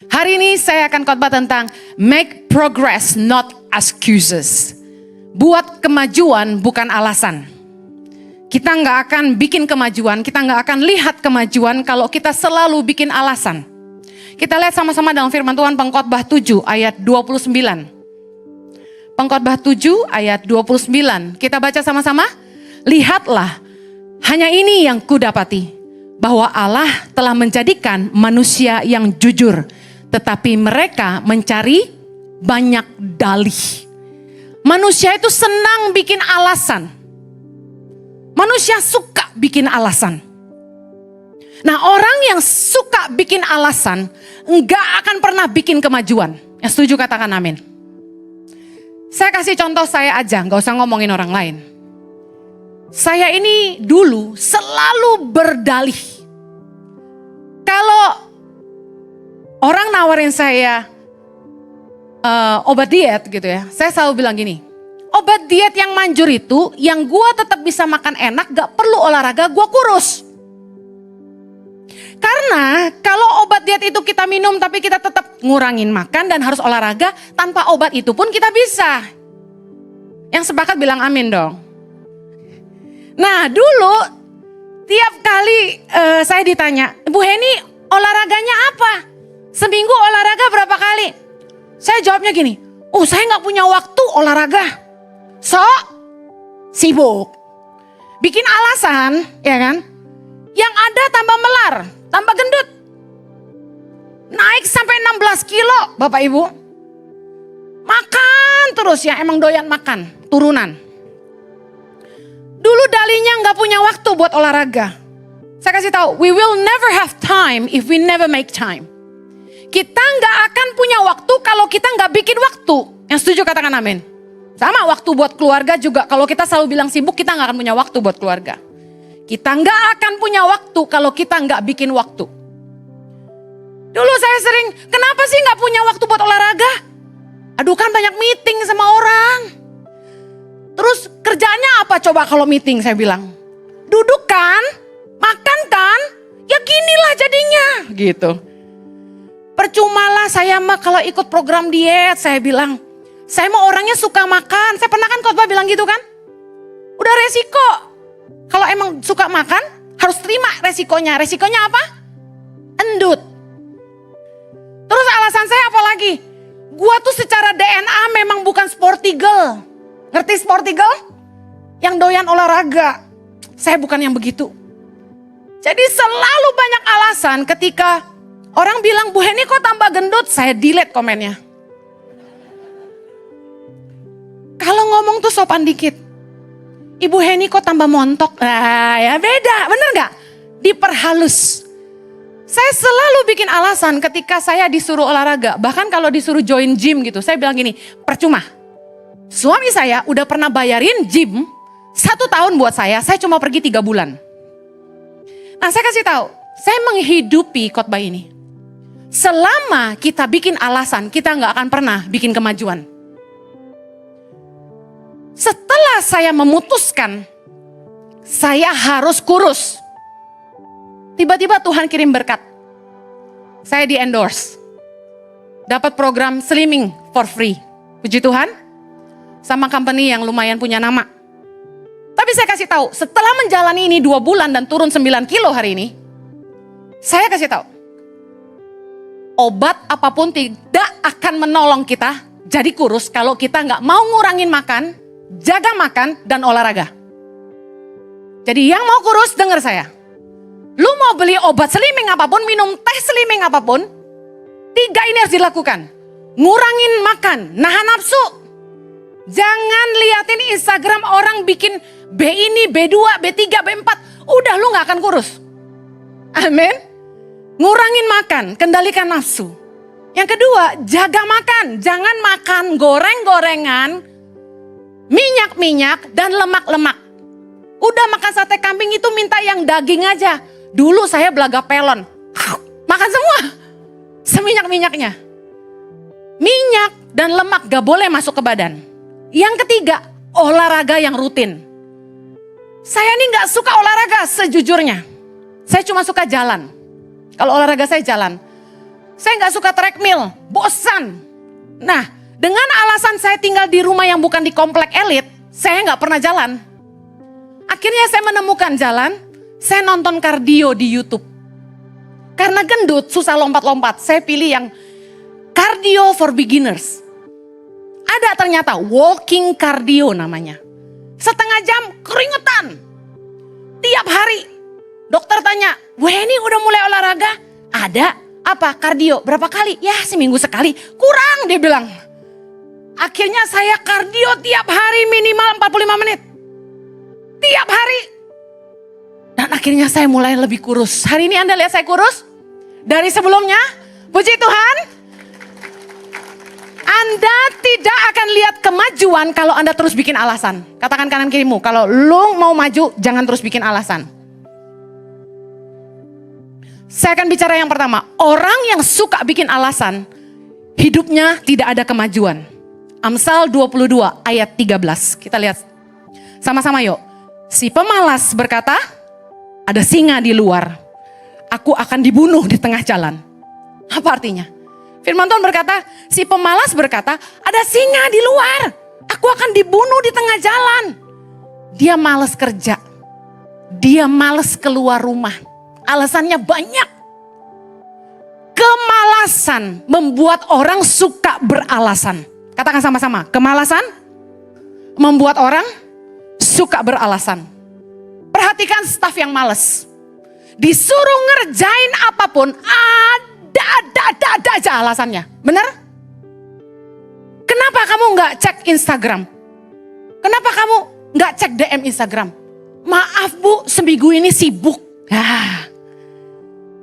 Hari ini saya akan khotbah tentang make progress not excuses. Buat kemajuan bukan alasan. Kita nggak akan bikin kemajuan, kita nggak akan lihat kemajuan kalau kita selalu bikin alasan. Kita lihat sama-sama dalam firman Tuhan Pengkhotbah 7 ayat 29. Pengkhotbah 7 ayat 29. Kita baca sama-sama. Lihatlah, hanya ini yang kudapati, bahwa Allah telah menjadikan manusia yang jujur, tetapi mereka mencari banyak dalih. Manusia itu senang bikin alasan. Manusia suka bikin alasan. Nah, orang yang suka bikin alasan enggak akan pernah bikin kemajuan. Yang setuju katakan amin. Saya kasih contoh saya aja, enggak usah ngomongin orang lain. Saya ini dulu selalu berdalih. Kalau orang nawarin saya obat diet gitu ya, saya selalu bilang gini, obat diet yang manjur itu, yang gue tetap bisa makan enak, gak perlu olahraga, gue kurus. Karena kalau obat diet itu kita minum tapi kita tetap ngurangin makan dan harus olahraga, tanpa obat itu pun kita bisa. Yang sepakat bilang amin dong. Nah dulu tiap kali saya ditanya, Bu Heni olahraganya apa? Seminggu olahraga berapa kali? Saya jawabnya gini, saya gak punya waktu olahraga. So, sibuk. Bikin alasan, ya kan? Yang ada tambah melar, tambah gendut. Naik sampai 16 kilo, Bapak Ibu. Makan terus ya, emang doyan makan, turunan. Dulu dalinya gak punya waktu buat olahraga. Saya kasih tahu, we will never have time if we never make time. Kita gak akan punya waktu kalau kita gak bikin waktu. Yang setuju katakan amin. Sama waktu buat keluarga juga, kalau kita selalu bilang sibuk, kita gak akan punya waktu buat keluarga. Kita gak akan punya waktu kalau kita gak bikin waktu. Dulu saya sering, kenapa sih gak punya waktu buat olahraga? Aduh kan banyak meeting sama orang. Terus kerjanya apa coba kalau meeting, saya bilang. Duduk kan, makan kan, ya ginilah jadinya. Gitu. Percumalah saya mah kalau ikut program diet, saya bilang. Saya mau orangnya suka makan. Saya pernah kan khotbah bilang gitu kan. Udah resiko. Kalau emang suka makan, harus terima resikonya. Resikonya apa? Endut. Terus alasan saya apa lagi? Gua tuh secara DNA memang bukan sporty girl. Ngerti sporty girl? Yang doyan olahraga. Saya bukan yang begitu. Jadi selalu banyak alasan ketika orang bilang, Bu Heni kok tambah gendut? Saya delete komennya. Kalau ngomong tuh sopan dikit. Ibu Heni kok tambah montok? Nah ya beda, bener gak? Diperhalus. Saya selalu bikin alasan ketika saya disuruh olahraga. Bahkan kalau disuruh join gym gitu, saya bilang gini, percuma. Suami saya udah pernah bayarin gym 1 tahun buat saya cuma pergi 3 bulan. Nah saya kasih tahu, saya menghidupi khotbah ini. Selama kita bikin alasan, kita gak akan pernah bikin kemajuan. Setelah saya memutuskan, saya harus kurus. Tiba-tiba Tuhan kirim berkat. Saya di endorse. Dapat program slimming for free. Puji Tuhan. Sama company yang lumayan punya nama. Tapi saya kasih tahu, setelah menjalani ini 2 bulan dan turun 9 kilo hari ini. Saya kasih tahu. Obat apapun tidak akan menolong kita jadi kurus kalau kita nggak mau ngurangin makan, jaga makan, dan olahraga. Jadi yang mau kurus dengar saya. Lu mau beli obat slimming apapun, minum teh slimming apapun, 3 ini harus dilakukan. Ngurangin makan, nahan nafsu. Jangan liatin Instagram orang bikin B ini, B2, B3, B4. Udah lu gak akan kurus. Amin. Ngurangin makan, kendalikan nafsu. Yang kedua, jaga makan. Jangan makan goreng-gorengan, minyak-minyak, dan lemak-lemak. Udah makan sate kambing itu minta yang daging aja. Dulu saya belaga pelon. Makan semua. Seminyak-minyaknya. Minyak dan lemak gak boleh masuk ke badan. Yang ketiga, olahraga yang rutin. Saya ini gak suka olahraga sejujurnya. Saya cuma suka jalan. Kalau olahraga saya jalan. Saya nggak suka treadmill, bosan. Nah, dengan alasan saya tinggal di rumah yang bukan di komplek elit, saya nggak pernah jalan. Akhirnya saya menemukan jalan, saya nonton kardio di YouTube. Karena gendut, susah lompat-lompat, saya pilih yang cardio for beginners. Ada ternyata walking cardio namanya. Setengah jam keringetan. Tiap hari. Dokter tanya, "Wah, ini udah mulai olahraga?" Ada. Apa? Kardio. Berapa kali? Ya, seminggu sekali. Kurang, dia bilang. Akhirnya saya kardio tiap hari minimal 45 menit. Tiap hari. Dan akhirnya saya mulai lebih kurus. Hari ini Anda lihat saya kurus? Dari sebelumnya? Puji Tuhan. Anda tidak akan lihat kemajuan kalau Anda terus bikin alasan. Katakan kanan kirimu, kalau lu mau maju, jangan terus bikin alasan. Saya akan bicara yang pertama. Orang yang suka bikin alasan, hidupnya tidak ada kemajuan. Amsal 22 ayat 13. Kita lihat sama-sama yuk. Si pemalas berkata, ada singa di luar. Aku akan dibunuh di tengah jalan. Apa artinya? Firman Tuhan berkata, si pemalas berkata, ada singa di luar. Aku akan dibunuh di tengah jalan. Dia malas kerja. Dia malas keluar rumah. Alasannya banyak. Kemalasan membuat orang suka beralasan. Katakan sama-sama, kemalasan membuat orang suka beralasan. Perhatikan staf yang malas. Disuruh ngerjain apapun, ada aja alasannya. Benar? Kenapa kamu nggak cek Instagram? Kenapa kamu nggak cek DM Instagram? Maaf Bu, seminggu ini sibuk.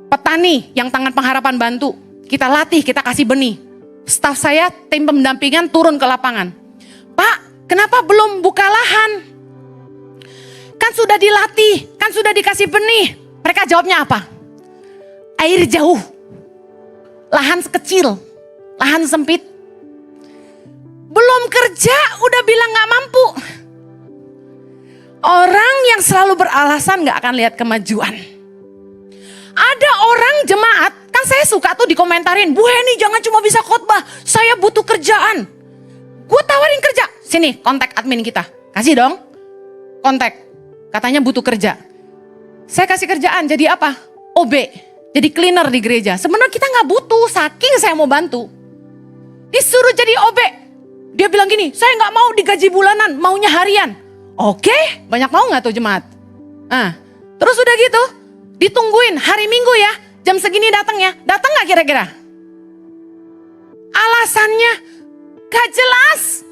Petani yang Tangan Pengharapan bantu, kita latih, kita kasih benih. Staf saya, tim pendampingan turun ke lapangan. Pak, kenapa belum buka lahan? Kan sudah dilatih, kan sudah dikasih benih. Mereka jawabnya apa? Air jauh, lahan kecil, lahan sempit. Belum kerja udah bilang gak mampu. Orang yang selalu beralasan gak akan lihat kemajuan. Ada orang jemaat, kan saya suka tuh dikomentarin, Bu Heni jangan cuma bisa khotbah, saya butuh kerjaan. Gue tawarin kerja, sini kontak admin kita, kasih dong kontak, katanya butuh kerja. Saya kasih kerjaan, jadi apa? OB, jadi cleaner di gereja. Sebenarnya kita gak butuh, saking saya mau bantu. Disuruh jadi OB, dia bilang gini, saya gak mau digaji bulanan, maunya harian. Oke, banyak mau gak tuh jemaat? Terus udah gitu, ditungguin hari Minggu ya, jam segini datang ya. Datang gak kira-kira? Alasannya gak jelas.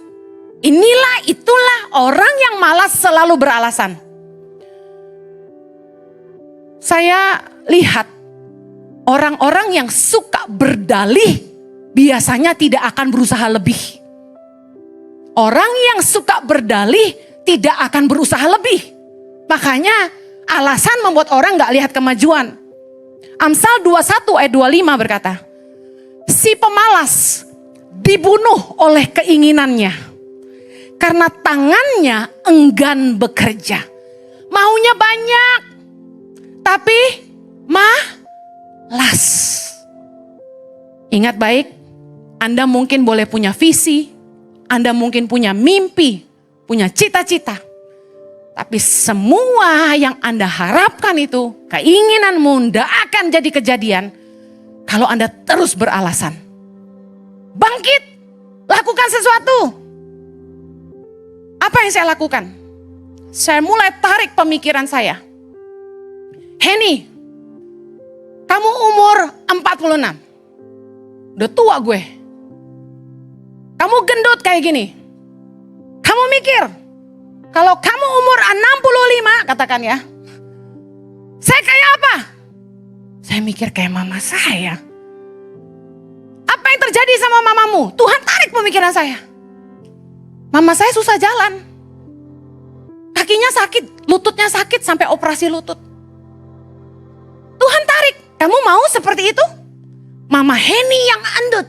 Inilah itulah orang yang malas selalu beralasan. Saya lihat orang-orang yang suka berdalih biasanya tidak akan berusaha lebih. Orang yang suka berdalih tidak akan berusaha lebih. Makanya alasan membuat orang gak lihat kemajuan. Amsal 21 ayat 25 berkata, si pemalas dibunuh oleh keinginannya karena tangannya enggan bekerja. Maunya banyak, tapi malas. Ingat baik, Anda mungkin boleh punya visi, Anda mungkin punya mimpi, punya cita-cita. Tapi semua yang Anda harapkan itu, keinginanmu tidak akan jadi kejadian kalau Anda terus beralasan. Bangkit, lakukan sesuatu. Apa yang saya lakukan? Saya mulai tarik pemikiran saya. Heni, kamu umur 46. Udah tua gue. Kamu gendut kayak gini. Kamu mikir, kalau kamu umur 65, katakan ya, saya kayak apa? Saya mikir kayak mama saya. Apa yang terjadi sama mamamu? Tuhan tarik pemikiran saya. Mama saya susah jalan. Kakinya sakit, lututnya sakit sampai operasi lutut. Tuhan tarik, kamu mau seperti itu? Mama Heni yang andut.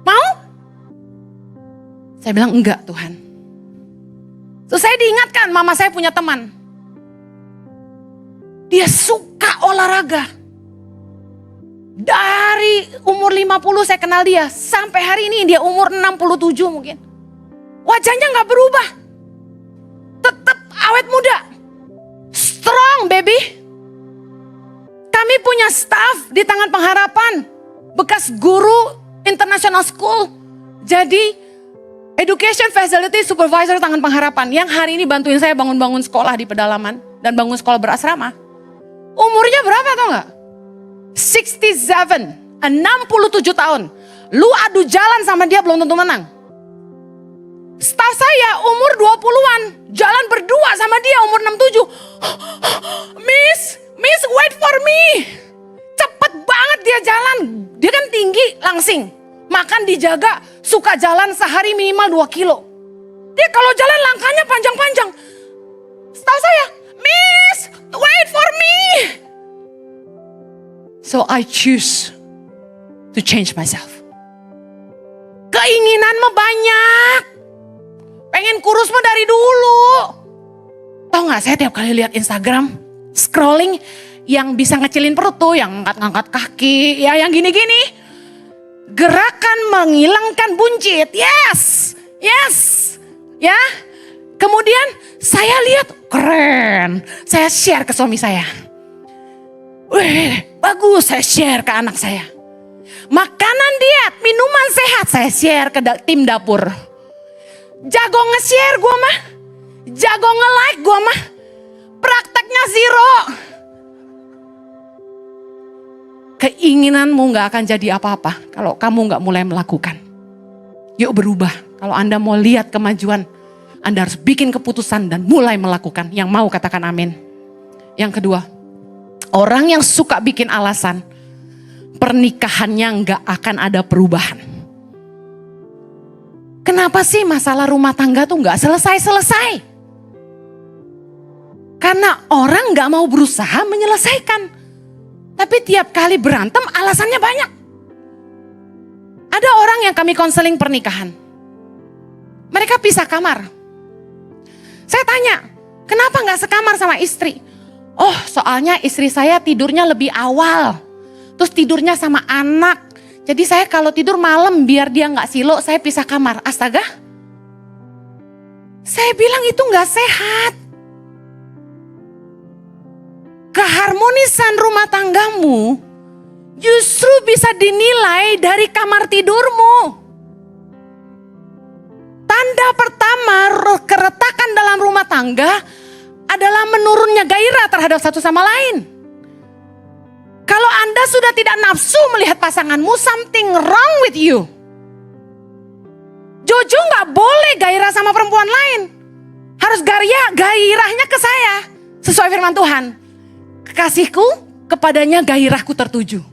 Mau? Saya bilang enggak Tuhan. Terus saya diingatkan, mama saya punya teman. Dia suka olahraga. Dari umur 50 saya kenal dia, sampai hari ini dia umur 67 mungkin. Wajahnya gak berubah. Tetap awet muda. Strong baby. Kami punya staff di Tangan Pengharapan. Bekas guru international school. Jadi education facility supervisor Tangan Pengharapan. Yang hari ini bantuin saya bangun-bangun sekolah di pedalaman. Dan bangun sekolah berasrama. Umurnya berapa tau gak? 67 tahun. Lu adu jalan sama dia belum tentu menang. Staff saya umur 20-an. Jalan berdua sama dia umur 67. Miss wait for me. Cepet banget dia jalan. Dia kan tinggi langsing. Makan dijaga. Suka jalan sehari minimal 2 kilo. Dia kalau jalan langkahnya panjang-panjang. Staff saya, Miss wait for me. So I choose to change myself. Keinginan mah banyak. Pengen kurus mah dari dulu. Tahu gak, saya tiap kali lihat Instagram, scrolling, yang bisa ngecilin perut tuh, yang ngangkat-ngangkat kaki, ya yang gini-gini. Gerakan menghilangkan buncit, yes, ya. Kemudian saya lihat, keren. Saya share ke suami saya. Wih, bagus, saya share ke anak saya. Makanan diet, minuman sehat, saya share ke tim dapur. Jago nge-share gue mah. Jago nge-like gue mah. Prakteknya zero. Keinginanmu gak akan jadi apa-apa kalau kamu gak mulai melakukan. Yuk berubah. Kalau Anda mau lihat kemajuan, Anda harus bikin keputusan dan mulai melakukan. Yang mau katakan amin. Yang kedua, orang yang suka bikin alasan, pernikahannya gak akan ada perubahan. Kenapa sih masalah rumah tangga tuh gak selesai-selesai? Karena orang gak mau berusaha menyelesaikan. Tapi tiap kali berantem alasannya banyak. Ada orang yang kami konseling pernikahan. Mereka pisah kamar. Saya tanya, kenapa gak sekamar sama istri? Oh, soalnya istri saya tidurnya lebih awal. Terus tidurnya sama anak. Jadi saya kalau tidur malam biar dia gak silo, saya pisah kamar. Astaga. Saya bilang itu gak sehat. Keharmonisan rumah tanggamu justru bisa dinilai dari kamar tidurmu. Tanda pertama keretakan dalam rumah tangga adalah menurunnya gairah terhadap satu sama lain. Kalau Anda sudah tidak nafsu melihat pasanganmu, something wrong with you. Jojo gak boleh gairah sama perempuan lain. Harus gairahnya ke saya. Sesuai firman Tuhan. Kekasihku, kepadanya gairahku tertuju.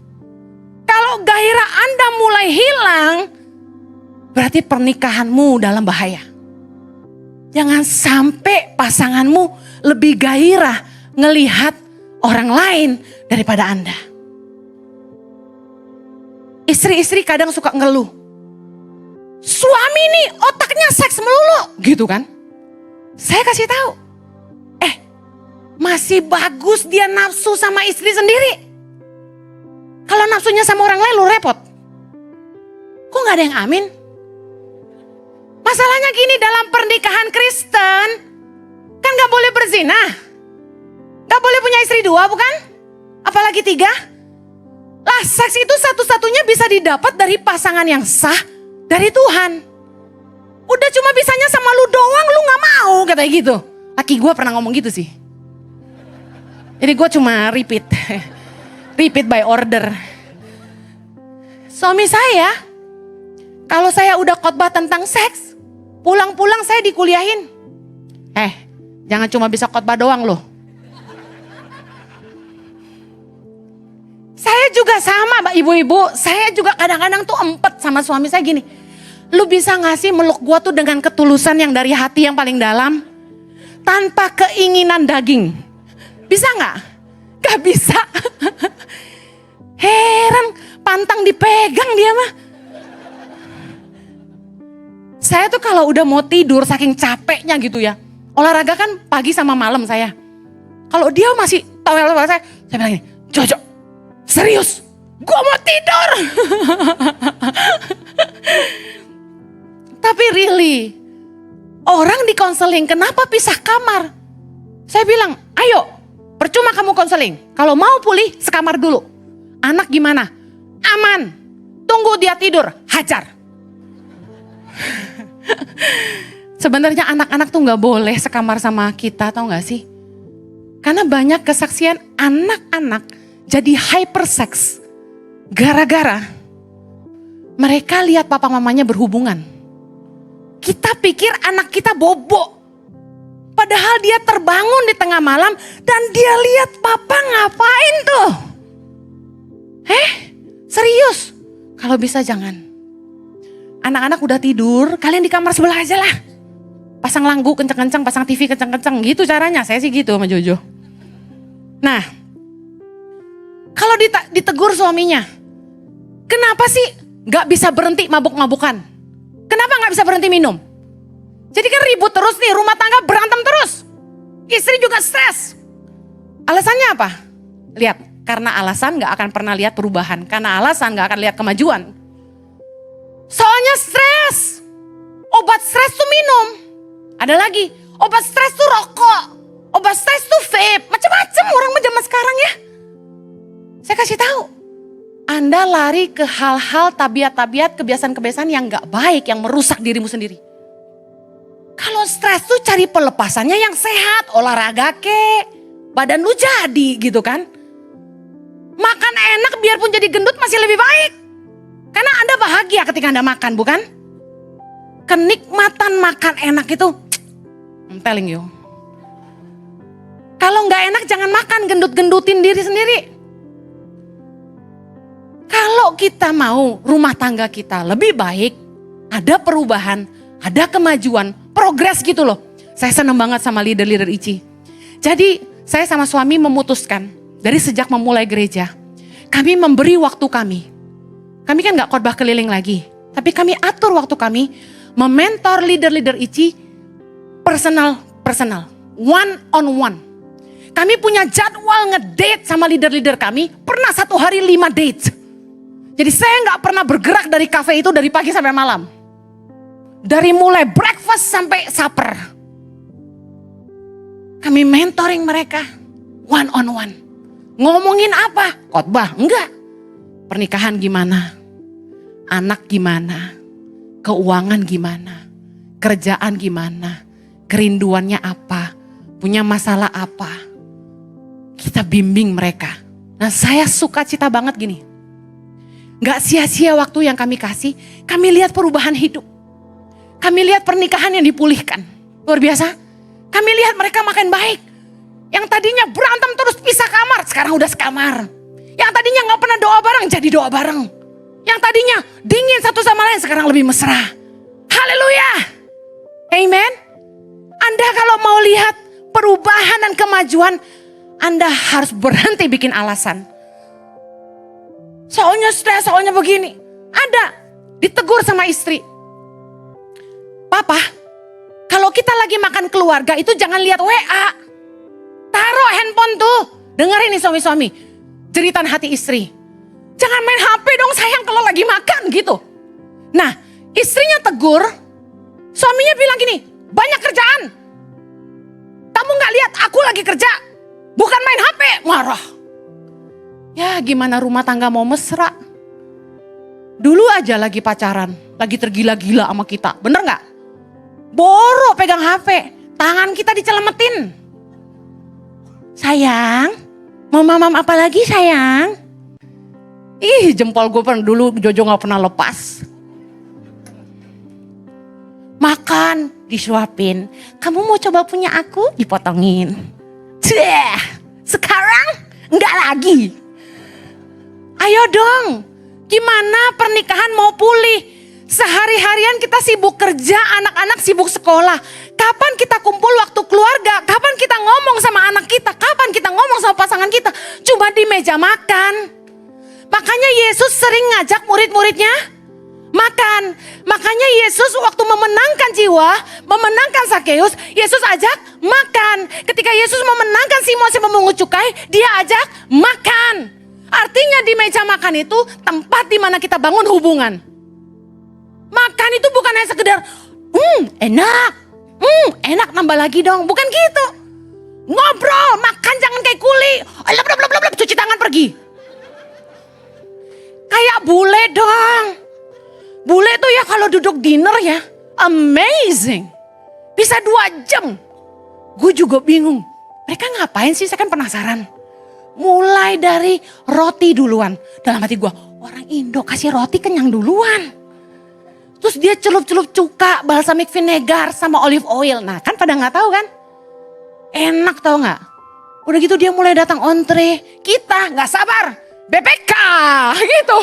Kalau gairah Anda mulai hilang, berarti pernikahanmu dalam bahaya. Jangan sampai pasanganmu lebih gairah ngelihat orang lain daripada Anda. Istri-istri kadang suka ngeluh. Suami nih otaknya seks melulu, gitu kan? Saya kasih tahu. Masih bagus dia nafsu sama istri sendiri. Kalau nafsunya sama orang lain lu repot. Kok gak ada yang amin? Masalahnya gini, dalam pernikahan Kristen kan gak boleh berzina. Gak boleh punya istri 2 bukan? Apalagi 3. Lah seks itu satu-satunya bisa didapat dari pasangan yang sah dari Tuhan. Udah cuma bisanya sama lu doang, lu gak mau katanya gitu. Laki gue pernah ngomong gitu sih. Jadi gue cuma repeat by order. Suami saya, kalau saya udah khotbah tentang seks, pulang-pulang saya dikuliahin. Jangan cuma bisa khotbah doang loh. Saya juga sama mbak ibu-ibu, saya juga kadang-kadang tuh empet sama suami saya gini. Lu bisa gak sih meluk gue tuh dengan ketulusan yang dari hati yang paling dalam? Tanpa keinginan daging. Bisa gak? Gak bisa. Heran, pantang dipegang dia mah. Saya tuh kalau udah mau tidur saking capeknya gitu ya. Olahraga kan pagi sama malam saya. Kalau dia masih towel saya bilang gini, Jojo, serius, Gue mau tidur. Tapi really, orang di konseling kenapa pisah kamar? Saya bilang, ayo percuma kamu konseling. Kalau mau pulih sekamar dulu. Anak gimana? Aman. Tunggu dia tidur, hajar. Sebenarnya anak-anak tuh gak boleh sekamar sama kita, tau gak sih? Karena banyak kesaksian anak-anak jadi hypersex. Gara-gara mereka lihat papa mamanya berhubungan. Kita pikir anak kita bobo. Padahal dia terbangun di tengah malam dan dia lihat papa ngapain tuh. Serius? Kalau bisa jangan. Anak-anak udah tidur, kalian di kamar sebelah aja lah. Pasang lagu kenceng-kenceng, pasang TV kenceng-kenceng. Gitu caranya, saya sih gitu sama Jojo. Nah, kalau ditegur suaminya, kenapa sih gak bisa berhenti mabuk-mabukan? Kenapa gak bisa berhenti minum? Jadi kan ribut terus nih, rumah tangga berantem terus. Istri juga stres. Alasannya apa? Lihat, karena alasan gak akan pernah lihat perubahan. Karena alasan gak akan lihat kemajuan. Soalnya stres. Obat stres tuh minum. Ada lagi, obat stres tuh rokok. Obat stres tuh vape. Macam-macam orang zaman sekarang ya. Saya kasih tahu. Anda lari ke hal-hal tabiat-tabiat, kebiasaan-kebiasaan yang gak baik, yang merusak dirimu sendiri. Kalau stres tuh cari pelepasannya yang sehat, olahraga kek, badan lu jadi gitu kan. Makan enak biarpun jadi gendut masih lebih baik. Karena Anda bahagia ketika Anda makan, bukan? Kenikmatan makan enak itu, I'm telling you. Kalau gak enak jangan makan, gendut-gendutin diri sendiri. Kalau kita mau rumah tangga kita lebih baik, ada perubahan, ada kemajuan, progres gitu loh. Saya senang banget sama leader-leader ICI. Jadi saya sama suami memutuskan dari sejak memulai gereja, kami memberi waktu kami. Kami kan gak khotbah keliling lagi, tapi kami atur waktu kami mementor leader-leader ICI personal, one on one. Kami punya jadwal ngedate sama leader-leader kami, pernah 1 hari 5 date. Jadi saya gak pernah bergerak dari cafe itu dari pagi sampai malam. Dari mulai breakfast sampai supper. Kami mentoring mereka one on one. Ngomongin apa? Khotbah? Enggak. Pernikahan gimana? Anak gimana? Keuangan gimana? Kerjaan gimana? Kerinduannya apa? Punya masalah apa? Kita bimbing mereka. Nah saya suka cita banget gini. Gak sia-sia waktu yang kami kasih. Kami lihat perubahan hidup. Kami lihat pernikahan yang dipulihkan. Luar biasa. Kami lihat mereka makin baik. Yang tadinya berantem terus pisah kamar, sekarang udah sekamar. Yang tadinya gak pernah doa bareng, jadi doa bareng. Yang tadinya dingin satu sama lain, sekarang lebih mesra. Haleluya. Amen. Anda kalau mau lihat perubahan dan kemajuan, Anda harus berhenti bikin alasan. Soalnya stres, soalnya begini. Ada, ditegur sama istri. Papa, kalau kita lagi makan keluarga itu jangan lihat WA. Taruh handphone tuh. Dengerin nih suami-suami. Jeritan hati istri. Jangan main HP dong sayang kalau lagi makan gitu. Nah, istrinya tegur. Suaminya bilang gini, banyak kerjaan. Kamu gak lihat aku lagi kerja. Bukan main HP, marah. Ya gimana rumah tangga mau mesra. Dulu aja lagi pacaran, lagi tergila-gila sama kita. Bener gak? Boro pegang HP, tangan kita dicelemetin. Sayang, mau mamam apa lagi sayang? Ih jempol gue dulu Jojo gak pernah lepas. Makan, disuapin. Kamu mau coba punya aku? Dipotongin. Sekarang enggak lagi. Ayo dong, gimana pernikahan mau pulih? Sehari-harian kita sibuk kerja, anak-anak sibuk sekolah. Kapan kita kumpul waktu keluarga? Kapan kita ngomong sama anak kita? Kapan kita ngomong sama pasangan kita? Cuma di meja makan. Makanya Yesus sering ngajak murid-muridnya makan. Makanya Yesus waktu memenangkan jiwa, memenangkan Sakeus, Yesus ajak makan. Ketika Yesus memenangkan Simon si pemungut cukai, dia ajak makan. Artinya di meja makan itu tempat di mana kita bangun hubungan. Makan itu bukan hanya sekedar, enak, enak nambah lagi dong. Bukan gitu. Ngobrol, makan jangan kayak kuli. Cuci tangan pergi. Kayak bule dong. Bule tuh ya kalau duduk dinner ya, amazing. Bisa 2 jam. Gue juga bingung. Mereka ngapain sih? Saya kan penasaran. Mulai dari roti duluan. Dalam hati gue, orang Indo kasih roti kenyang duluan. Terus dia celup-celup cuka, balsamic vinegar sama olive oil. Nah kan pada gak tahu kan. Enak tau gak? Udah gitu dia mulai datang entree. Kita gak sabar. BPK gitu.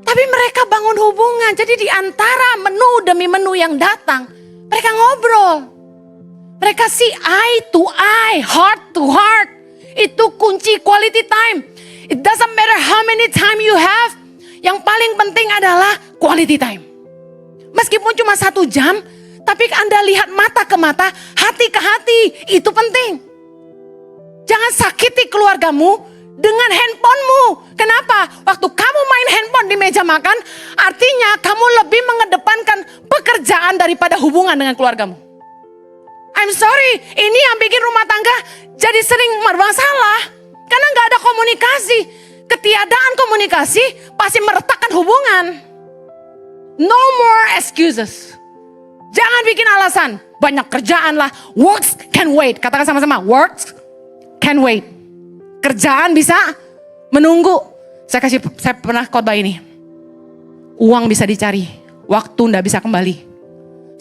Tapi mereka bangun hubungan. Jadi di antara menu demi menu yang datang, mereka ngobrol. Mereka see eye to eye, heart to heart. Itu kunci quality time. It doesn't matter how many time you have. Yang paling penting adalah quality time. Meskipun cuma 1 jam, tapi Anda lihat mata ke mata, hati ke hati. Itu penting. Jangan sakiti keluargamu dengan handphonemu. Kenapa? Waktu kamu main handphone di meja makan, artinya kamu lebih mengedepankan pekerjaan daripada hubungan dengan keluargamu. I'm sorry, ini yang bikin rumah tangga jadi sering bermasalah. Karena gak ada komunikasi. Ketiadaan komunikasi pasti meretakkan hubungan. No more excuses. Jangan bikin alasan. Banyak kerjaan lah. Works can wait. Katakan sama-sama. Works can wait. Kerjaan bisa menunggu. Saya pernah khotbah ini. Uang bisa dicari. Waktu nggak bisa kembali.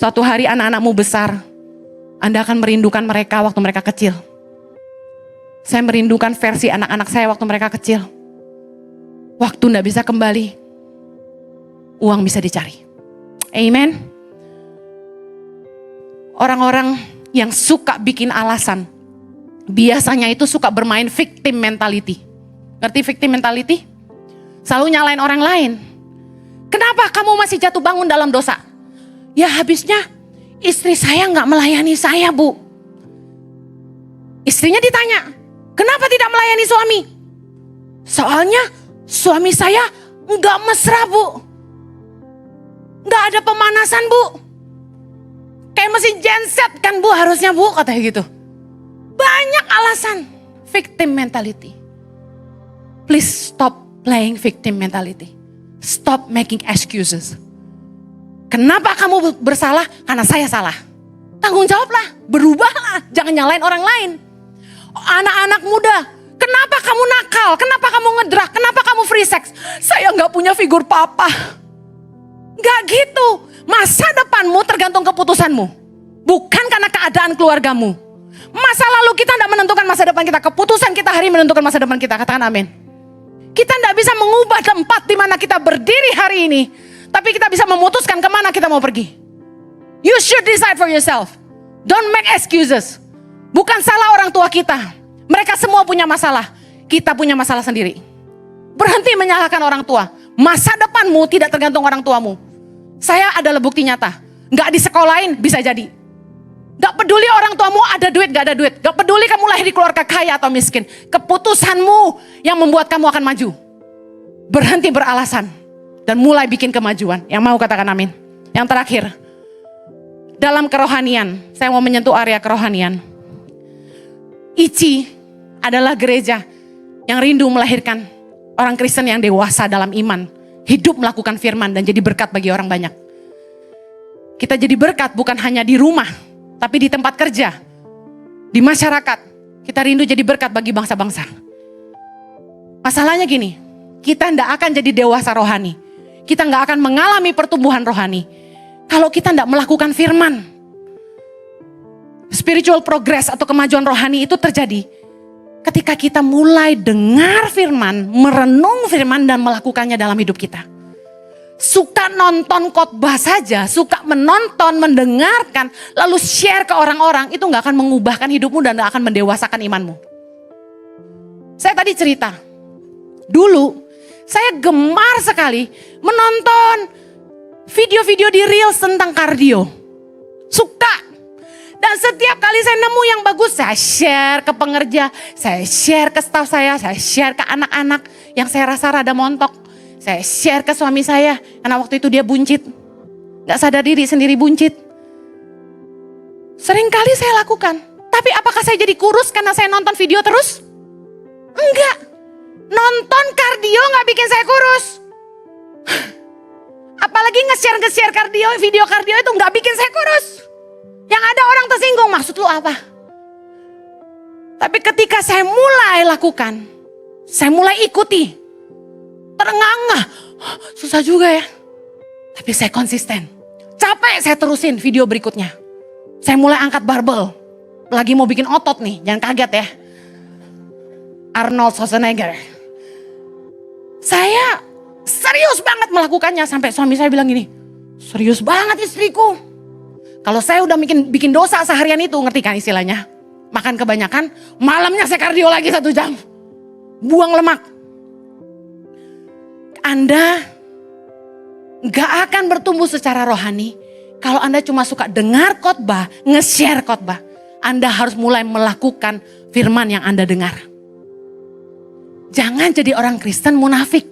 Suatu hari anak-anakmu besar. Anda akan merindukan mereka waktu mereka kecil. Saya merindukan versi anak-anak saya waktu mereka kecil. Waktu nggak bisa kembali. Uang bisa dicari. Amen. Orang-orang yang suka bikin alasan. Biasanya itu suka bermain victim mentality. Ngerti victim mentality? Selalu nyalain orang lain. Kenapa kamu masih jatuh bangun dalam dosa? Ya habisnya istri saya gak melayani saya, Bu. Istrinya ditanya, kenapa tidak melayani suami? Soalnya suami saya gak mesra, Bu. Gak ada pemanasan, Bu. Kayak mesin genset kan, Bu, harusnya, Bu, katanya gitu. Banyak alasan victim mentality. Please stop playing victim mentality. Stop making excuses. Kenapa kamu bersalah? Karena saya salah. Tanggung jawablah, berubahlah, jangan nyalain orang lain. Anak-anak muda, kenapa kamu nakal? Kenapa kamu ngedrak? Kenapa kamu free sex? Saya gak punya figur papa. Gak gitu. Masa depanmu tergantung keputusanmu. Bukan karena keadaan keluargamu. Masa lalu kita tidak menentukan masa depan kita. Keputusan kita hari menentukan masa depan kita. Katakan amin. Kita tidak bisa mengubah tempat di mana kita berdiri hari ini. Tapi kita bisa memutuskan kemana kita mau pergi. You should decide for yourself. Don't make excuses. Bukan salah orang tua kita. Mereka semua punya masalah. Kita punya masalah sendiri. Berhenti menyalahkan orang tua. Masa depanmu tidak tergantung orang tuamu. Saya adalah bukti nyata. Gak disekolahin bisa jadi. Gak peduli orang tuamu ada duit gak ada duit. Gak peduli kamu lahir di keluarga kaya atau miskin. Keputusanmu yang membuat kamu akan maju. Berhenti beralasan. Dan mulai bikin kemajuan. Yang mau katakan amin. Yang terakhir. Dalam kerohanian. Saya mau menyentuh area kerohanian. ICI adalah gereja yang rindu melahirkan orang Kristen yang dewasa dalam iman. Hidup melakukan firman dan jadi berkat bagi orang banyak. Kita jadi berkat bukan hanya di rumah. Tapi di tempat kerja. Di masyarakat. Kita rindu jadi berkat bagi bangsa-bangsa. Masalahnya gini. Kita tidak akan jadi dewasa rohani. Kita nggak akan mengalami pertumbuhan rohani kalau kita nggak melakukan firman. Spiritual progress atau kemajuan rohani itu terjadi ketika kita mulai dengar firman, merenung firman dan melakukannya dalam hidup kita. Suka nonton khotbah saja, suka menonton, mendengarkan, lalu share ke orang-orang, itu nggak akan mengubahkan hidupmu dan nggak akan mendewasakan imanmu. Saya tadi cerita, dulu saya gemar sekali menonton video-video di Reels tentang kardio. Suka. Dan setiap kali saya nemu yang bagus, saya share ke pengerja, saya share ke staf saya share ke anak-anak yang saya rasa rada montok. Saya share ke suami saya, karena waktu itu dia buncit. Gak sadar diri sendiri buncit. Seringkali saya lakukan. Tapi apakah saya jadi kurus karena saya nonton video terus? Enggak. Nonton kardio gak bikin saya kurus. Apalagi nge-share video kardio itu gak bikin saya kurus. Yang ada orang tersinggung, maksud lu apa? Tapi ketika saya mulai lakukan, saya mulai ikuti, terengah-engah, susah juga ya. Tapi saya konsisten, capek saya terusin video berikutnya. Saya mulai angkat barbel, lagi mau bikin otot nih, jangan kaget ya. Arnold Schwarzenegger. Saya serius banget melakukannya, sampai suami saya bilang gini, serius banget istriku. Kalau saya udah bikin dosa seharian itu, ngerti kan istilahnya? Makan kebanyakan, malamnya saya kardio lagi 1 jam. Buang lemak. Anda gak akan bertumbuh secara rohani kalau Anda cuma suka dengar khotbah, nge-share khotbah. Anda harus mulai melakukan firman yang Anda dengar. Jangan jadi orang Kristen munafik.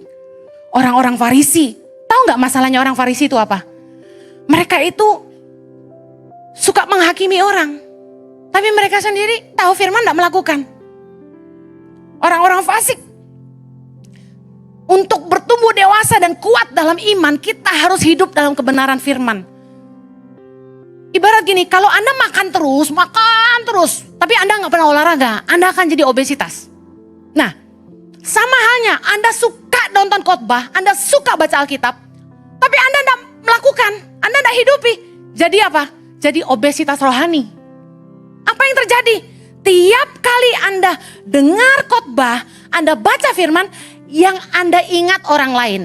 Orang-orang Farisi. Tahu gak masalahnya orang Farisi itu apa? Mereka itu suka menghakimi orang. Tapi mereka sendiri tahu firman tidak melakukan. Orang-orang fasik. Untuk bertumbuh dewasa dan kuat dalam iman, kita harus hidup dalam kebenaran firman. Ibarat gini, kalau Anda makan terus, tapi Anda nggak pernah olahraga, Anda akan jadi obesitas. Nah, sama halnya Anda suka nonton khotbah, Anda suka baca Alkitab, tapi Anda tidak melakukan, Anda tidak hidupi. Jadi apa? Jadi obesitas rohani. Apa yang terjadi? Tiap kali Anda dengar khotbah, Anda baca firman, yang Anda ingat orang lain.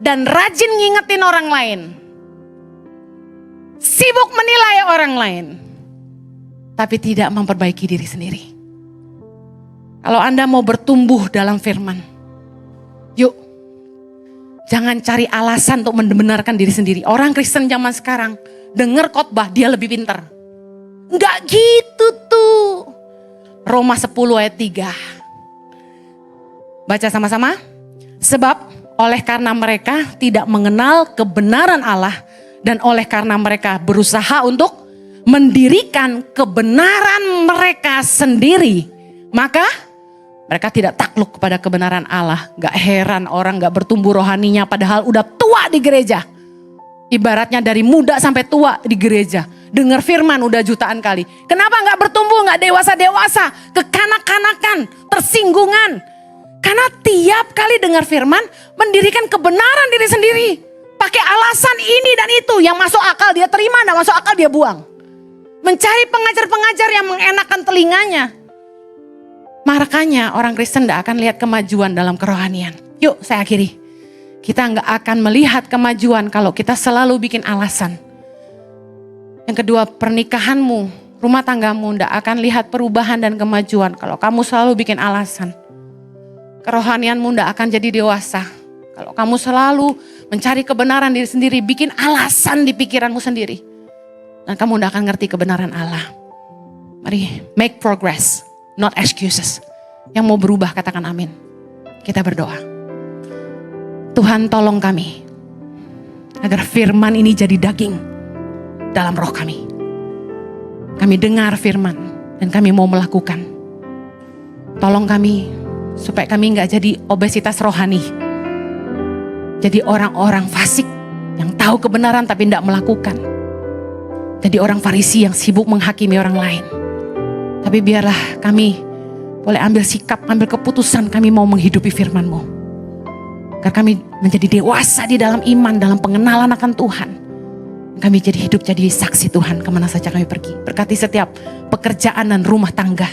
Dan rajin ngingetin orang lain. Sibuk menilai orang lain. Tapi tidak memperbaiki diri sendiri. Kalau Anda mau bertumbuh dalam firman, yuk. Jangan cari alasan untuk membenarkan diri sendiri. Orang Kristen zaman sekarang, dengar khotbah dia lebih pintar. Enggak gitu tuh. Roma 10 ayat 3. Baca sama-sama. Sebab oleh karena mereka tidak mengenal kebenaran Allah dan oleh karena mereka berusaha untuk mendirikan kebenaran mereka sendiri, maka mereka tidak takluk kepada kebenaran Allah. Gak heran orang gak bertumbuh rohaninya padahal udah tua di gereja. Ibaratnya dari muda sampai tua di gereja. Dengar firman udah jutaan kali. Kenapa gak bertumbuh, gak dewasa-dewasa, kekanak-kanakan, tersinggungan? Karena tiap kali dengar firman, mendirikan kebenaran diri sendiri. Pakai alasan ini dan itu, yang masuk akal dia terima, gak masuk akal dia buang. Mencari pengajar-pengajar yang mengenakan telinganya. Makanya orang Kristen gak akan lihat kemajuan dalam kerohanian. Yuk saya akhiri. Kita nggak akan melihat kemajuan kalau kita selalu bikin alasan. Yang kedua, pernikahanmu, rumah tanggamu nggak akan lihat perubahan dan kemajuan kalau kamu selalu bikin alasan. Kerohanianmu nggak akan jadi dewasa kalau kamu selalu mencari kebenaran diri sendiri, bikin alasan di pikiranmu sendiri. Dan kamu nggak akan ngerti kebenaran Allah. Mari make progress, not excuses. Yang mau berubah katakan amin. Kita berdoa. Tuhan tolong kami agar firman ini jadi daging dalam roh kami. Kami dengar firman dan kami mau melakukan. Tolong kami supaya kami gak jadi obesitas rohani. Jadi orang-orang fasik yang tahu kebenaran tapi tidak melakukan. Jadi orang Farisi yang sibuk menghakimi orang lain. Tapi biarlah kami boleh ambil sikap, ambil keputusan, kami mau menghidupi firman-Mu. Agar kami menjadi dewasa di dalam iman, dalam pengenalan akan Tuhan. Kami jadi hidup jadi saksi Tuhan kemana saja kami pergi. Berkati setiap pekerjaan dan rumah tangga.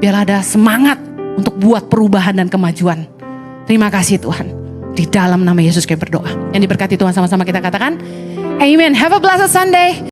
Biar ada semangat untuk buat perubahan dan kemajuan. Terima kasih Tuhan. Di dalam nama Yesus kami berdoa. Yang diberkati Tuhan sama-sama kita katakan. Amen. Have a blessed Sunday.